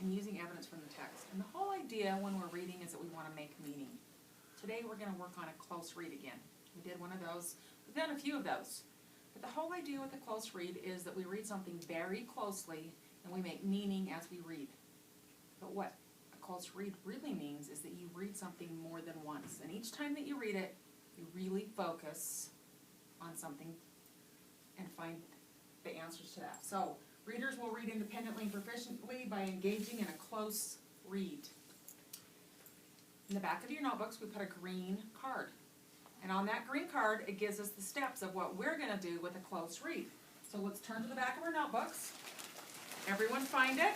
and using evidence from the text. And the whole idea when we're reading is that we want to make meaning. Today we're going to work on a close read again. We did one of those. We've done a few of those. But the whole idea with a close read is that we read something very closely and we make meaning as we read. But what a close read really means is that you read something more than once. And each time that you read it, you really focus on something and find the answers to that. So, readers will read independently and proficiently by engaging in a close read. In the back of your notebooks, we put a green card. And on that green card, it gives us the steps of what we're going to do with a close read. So let's turn to the back of our notebooks. Everyone find it.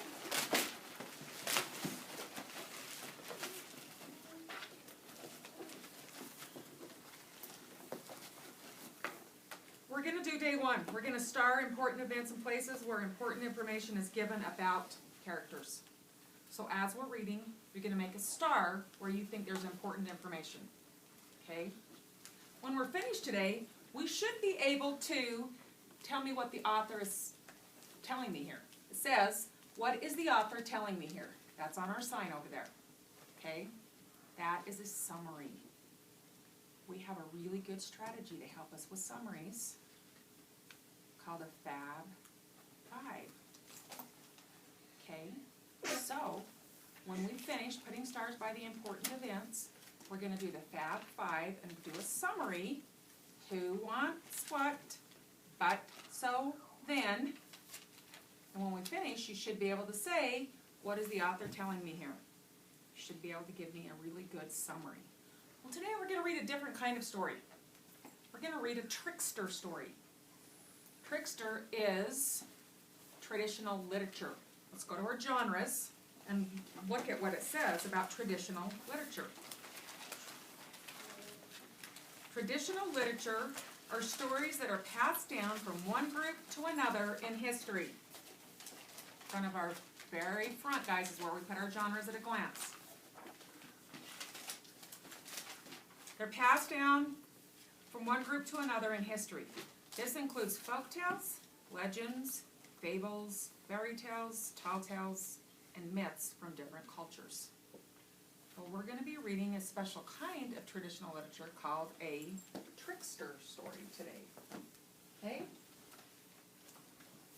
We're going to do day one. We're going to star important events and places where important information is given about characters. So as we're reading, you're going to make a star where you think there's important information. Okay? When we're finished today, we should be able to tell me what the author is telling me here. It says, what is the author telling me here? That's on our sign over there. Okay? That is a summary. We have a really good strategy to help us with summaries called a Fab Five. Okay? So, when we finish putting stars by the important events, we're going to do the Fab Five and do a summary. Who wants what, but, so, then. And when we finish, you should be able to say, what is the author telling me here? You should be able to give me a really good summary. Well, today we're going to read a different kind of story. We're going to read a trickster story. Trickster is traditional literature. Let's go to our genres and look at what it says about traditional literature. Traditional literature are stories that are passed down from one group to another in history. Front of our very front, guys, is where we put our genres at a glance. They're passed down from one group to another in history. This includes folk tales, legends, fables, fairy tales, tall tales, and myths from different cultures. Well, we're going to be reading a special kind of traditional literature called a trickster story today. Okay?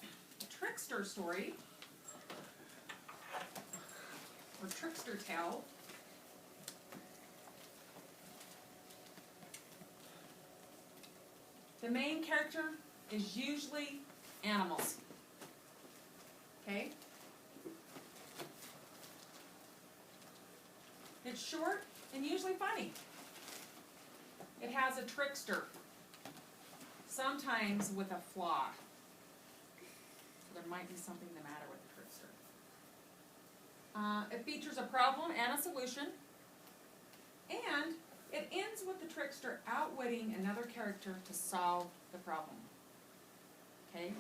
A trickster story, or trickster tale, the main character is usually animals. Okay? It's short and usually funny. It has a trickster, sometimes with a flaw. There might be something the matter with the trickster. It features a problem and a solution, and it ends with the trickster outwitting another character to solve the problem. Okay?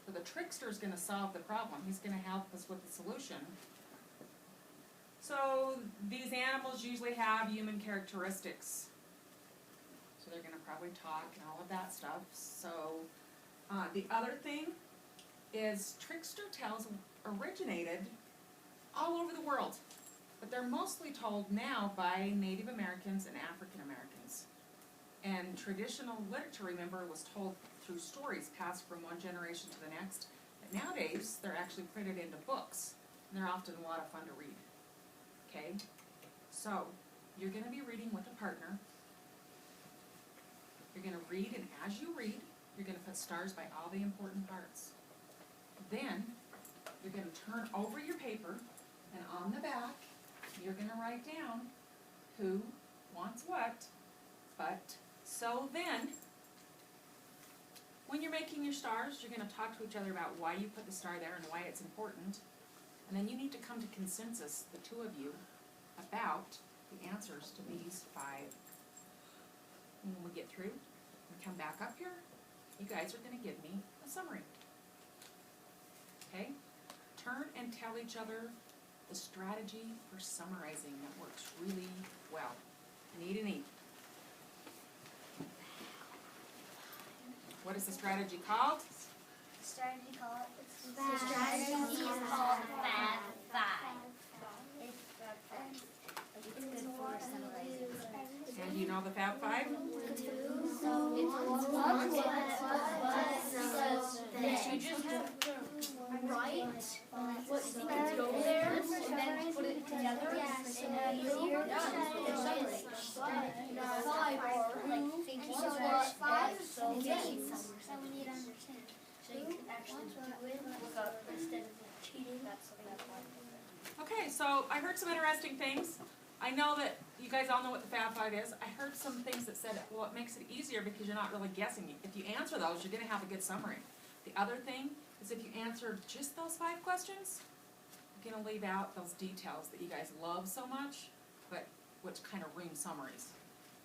So the trickster is going to solve the problem. He's going to help us with the solution. So these animals usually have human characteristics. So they're going to probably talk and all of that stuff. So the other thing is trickster tales originated all over the world. But they're mostly told now by Native Americans and African Americans. And traditional literature, remember, was told through stories passed from one generation to the next. But nowadays, they're actually printed into books. And they're often a lot of fun to read. Okay? So, you're going to be reading with a partner. You're going to read, and as you read, you're going to put stars by all the important parts. Then, you're going to turn over your paper, and on the back, you're going to write down who wants what, but, so, then. When you're making your stars, you're going to talk to each other about why you put the star there and why it's important. And then you need to come to consensus, the two of you, about the answers to these five. And when we get through and come back up here, you guys are going to give me a summary. Okay? Turn and tell each other the strategy for summarizing that works really well. Neat and neat. What is the strategy called? Strategy called Fab Five. know the Fab Five? You just have to write what you can go there and then put it together and easier. So we need to understand. So you can actually do it instead of cheating. That's why. Okay, so I heard some interesting things. I know that you guys all know what the Fab Five is. I heard some things that said, well, it makes it easier because you're not really guessing. If you answer those, you're going to have a good summary. The other thing is if you answer just those 5 questions, you're going to leave out those details that you guys love so much, but which kind of ruin summaries.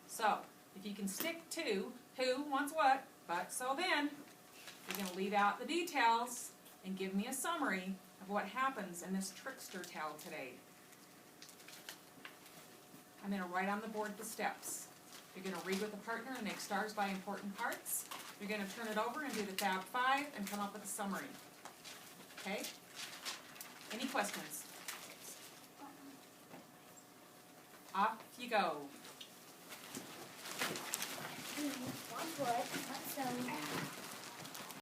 So, if you can stick to who wants what, but so then, you're going to leave out the details and give me a summary of what happens in this trickster tale today. I'm going to write on the board the steps. You're going to read with a partner and make stars by important parts. You're going to turn it over and do the Fab Five and come up with a summary. Okay? Any questions? Off you go. One foot. So